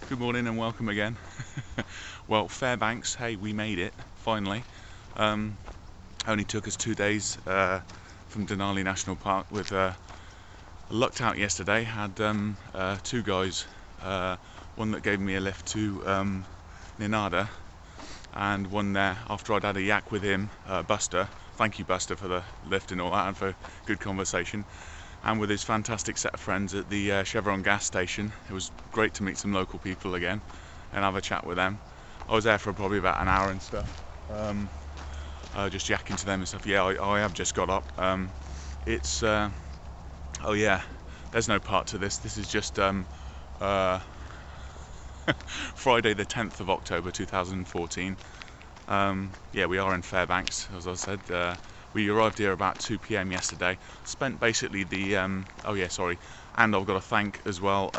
Good morning and welcome again. Well, Fairbanks, hey, we made it, finally. Only took us 2 days from Denali National Park. With lucked out yesterday, had two guys, one that gave me a lift to Ninada, and one there after I'd had a yak with him, Buster. Thank you, Buster, for the lift and all that, and for good conversation. And with his fantastic set of friends at the Chevron gas station. It was great to meet some local people again and have a chat with them. I was there for probably about an hour and stuff, just yakking to them and stuff. Yeah, I have just got up. It's oh yeah, there's no part to this. This is just Friday the 10th of October 2014. Yeah, we are in Fairbanks, as I said. We arrived here about 2 p.m. yesterday. Spent basically the oh yeah, sorry, and I've got to thank as well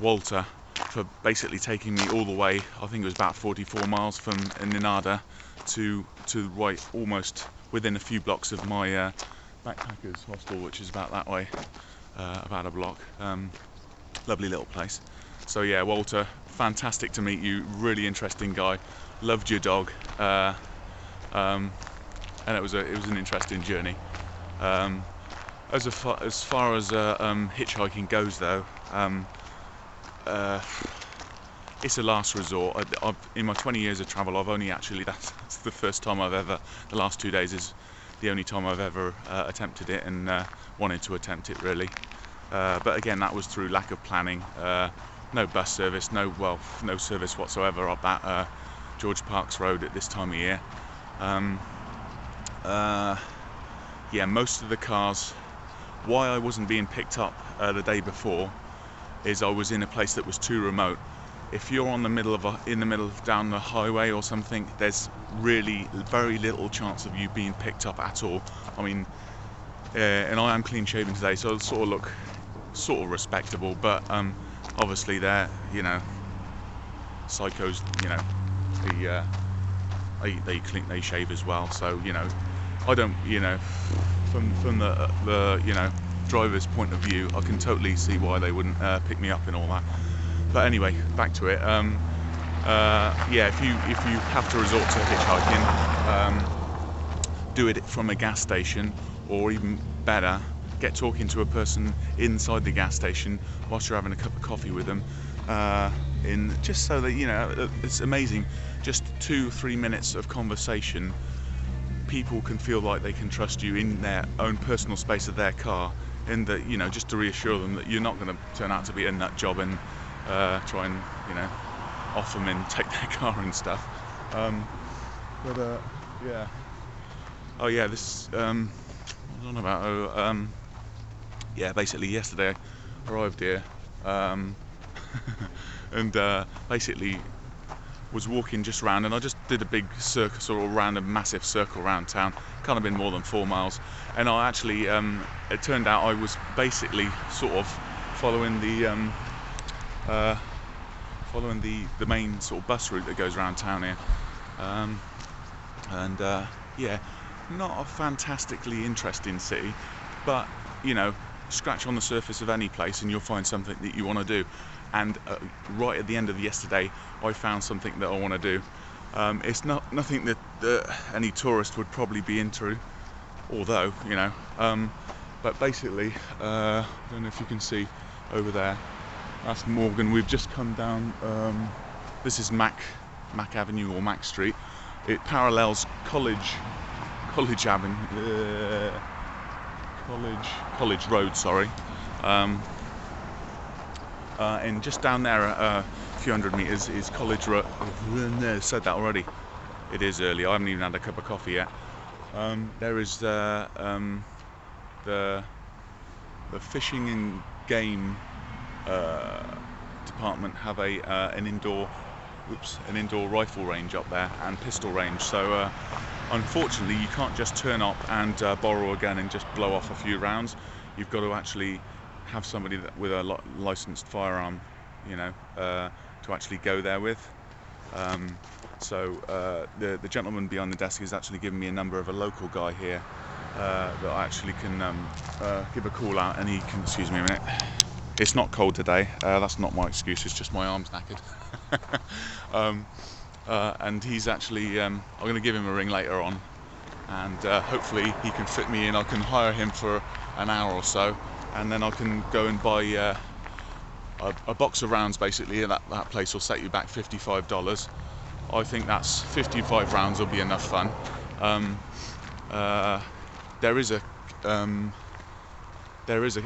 Walter for basically taking me all the way. I think it was about 44 miles from Ninada to right, almost within a few blocks of my backpackers hostel, which is about that way, about a block. Lovely little place. So yeah, Walter, fantastic to meet you. Really interesting guy. Loved your dog. And it was an interesting journey. As far as hitchhiking goes, though, it's a last resort. In my 20 years of travel, I've only actually that's the first time the last 2 days is the only time I've ever attempted it and wanted to attempt it really. But again, that was through lack of planning. No bus service, no service whatsoever up that George Parks Road at this time of year. Yeah, most of the cars. Why I wasn't being picked up the day before is I was in a place that was too remote. If you're in the middle down the highway or something, there's really very little chance of you being picked up at all. I mean, and I am clean shaven today, so I sort of look sort of respectable, but obviously they're, you know, psychos, you know, they shave as well, so you know, I don't, you know, from the you know, driver's point of view, I can totally see why they wouldn't pick me up and all that. But anyway, back to it. Yeah, if you have to resort to hitchhiking, do it from a gas station, or even better, get talking to a person inside the gas station whilst you're having a cup of coffee with them. Just so that, you know, it's amazing. Just 2-3 minutes of conversation, people can feel like they can trust you in their own personal space of their car, and that, you know, just to reassure them that you're not going to turn out to be a nut job and try and, you know, off them and take their car and stuff. Yeah. Oh yeah, this what was I on about? Yeah, basically yesterday I arrived here and basically was walking just round, and I just did a big circle, sort of round, a massive circle around town. Can't have been more than 4 miles. And I actually, it turned out I was basically sort of following the main sort of bus route that goes around town here. Yeah, not a fantastically interesting city, but you know, scratch on the surface of any place and you'll find something that you want to do. And right at the end of yesterday, I found something that I want to do. It's nothing that any tourist would probably be into, although, you know. But basically, I don't know if you can see over there. That's Morgan. We've just come down. This is Mac Avenue or Mac Street. It parallels College Avenue, College Road. Sorry. And just down there, a few hundred meters, is College Road. No, said that already. It is early. I haven't even had a cup of coffee yet. There is the fishing and game department have an indoor rifle range up there and pistol range. So unfortunately, you can't just turn up and borrow a gun and just blow off a few rounds. You've got to actually have somebody with a licensed firearm, you know, to actually go there with. So the gentleman behind the desk has actually given me a number of a local guy here that I actually can give a call out, and he can, excuse me a minute, It's not cold today. That's not my excuse. It's just my arm's knackered. And he's actually. I'm going to give him a ring later on, and hopefully he can fit me in. I can hire him for an hour or so, and then I can go and buy a box of rounds. Basically, that place will set you back $55. I think that's 55 rounds will be enough fun. There is a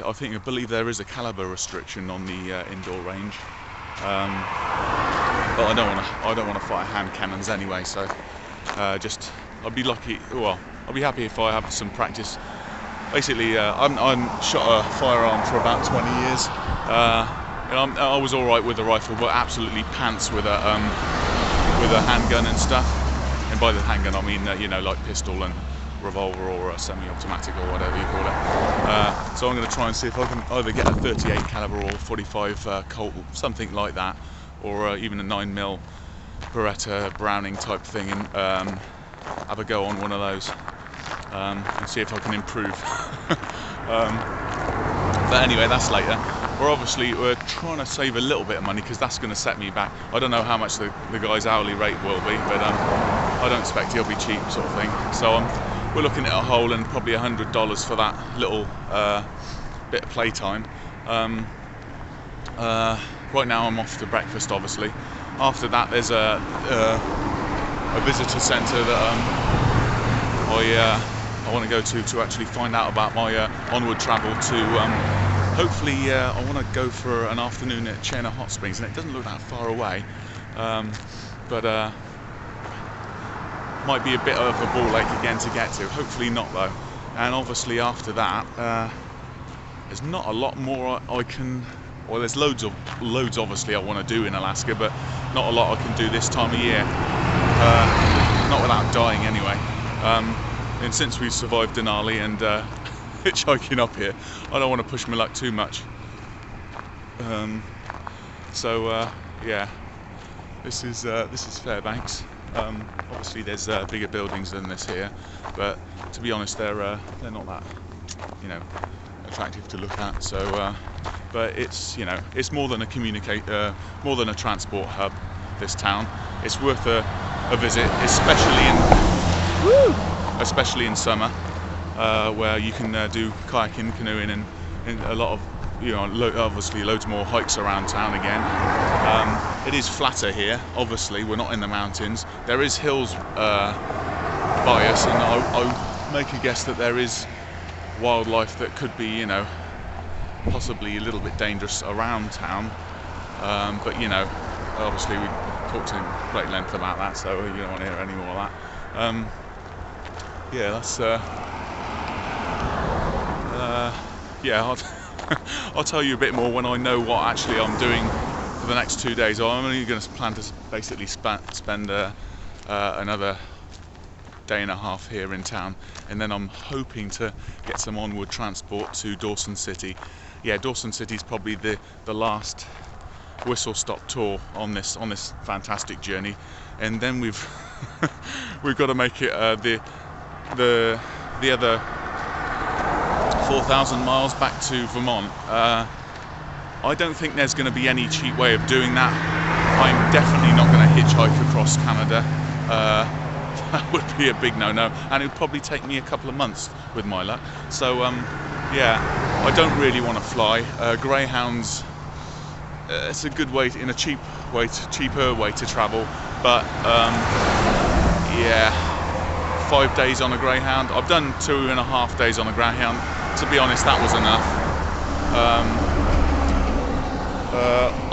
I believe there is a caliber restriction on the indoor range, but I don't want to fire hand cannons anyway. So I'll be lucky. Well, I'll be happy if I have some practice. Basically, I'm shot a firearm for about 20 years. I was all right with the rifle, but absolutely pants with a handgun and stuff. And by the handgun, I mean like pistol and revolver or a semi-automatic or whatever you call it. So I'm going to try and see if I can either get a 38 caliber or 45 Colt, something like that, or even a 9mm Beretta Browning type thing, and have a go on one of those and see if I can improve. But anyway, that's later. We're trying to save a little bit of money because that's going to set me back. I don't know how much the guy's hourly rate will be, but I don't expect he'll be cheap, sort of thing. So we're looking at a hole and probably $100 for that little bit of playtime. Right now I'm off to breakfast, obviously. After that, there's a visitor centre that I want to go to actually find out about my onward travel to. Hopefully, I want to go for an afternoon at Chena Hot Springs, and it doesn't look that far away, but might be a bit of a ball ache again to get to. Hopefully not, though. And obviously after that, there's not a lot more I can. Well, there's loads obviously I want to do in Alaska, but not a lot I can do this time of year. Not without dying, anyway. And since we've survived Denali and hitchhiking up here, I don't want to push my luck too much. Yeah, this is Fairbanks. Obviously, there's bigger buildings than this here, but to be honest, they're not that attractive to look at. So, but it's it's more than more than a transport hub. This town, it's worth a visit, especially in summer. Where you can do kayaking, canoeing, and a lot of, obviously loads more hikes around town again. It is flatter here, obviously, we're not in the mountains. There is hills by us, and I make a guess that there is wildlife that could be, possibly a little bit dangerous around town. But, obviously we talked in great length about that, so you don't want to hear any more of that. Yeah, that's... I'll tell you a bit more when I know what actually I'm doing for the next 2 days. I'm only going to plan to basically spend another day and a half here in town, and then I'm hoping to get some onward transport to Dawson City. Yeah, Dawson City is probably the last whistle stop tour on this fantastic journey, and then we've got to make it the other 4,000 miles back to Vermont. I don't think there's going to be any cheap way of doing that. I'm definitely not going to hitchhike across Canada. That would be a big no-no, and it would probably take me a couple of months with my luck. So yeah, I don't really want to fly. Greyhounds, it's a good way, cheaper way to travel, but yeah, 5 days on a Greyhound. I've done 2.5 days on a Greyhound. To be honest, that was enough.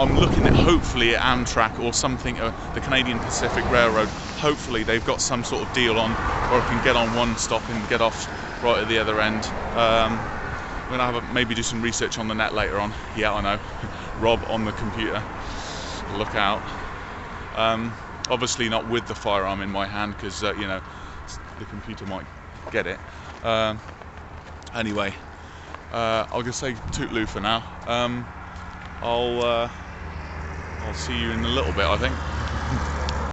I'm looking at hopefully at Amtrak or something, the Canadian Pacific Railroad. Hopefully they've got some sort of deal on, or I can get on one stop and get off right at the other end. I'm gonna maybe do some research on the net later on. Yeah, I know. Rob on the computer. Look out. Obviously not with the firearm in my hand, because the computer might get it. Anyway, I'll just say toodaloo for now. I'll see you in a little bit, I think.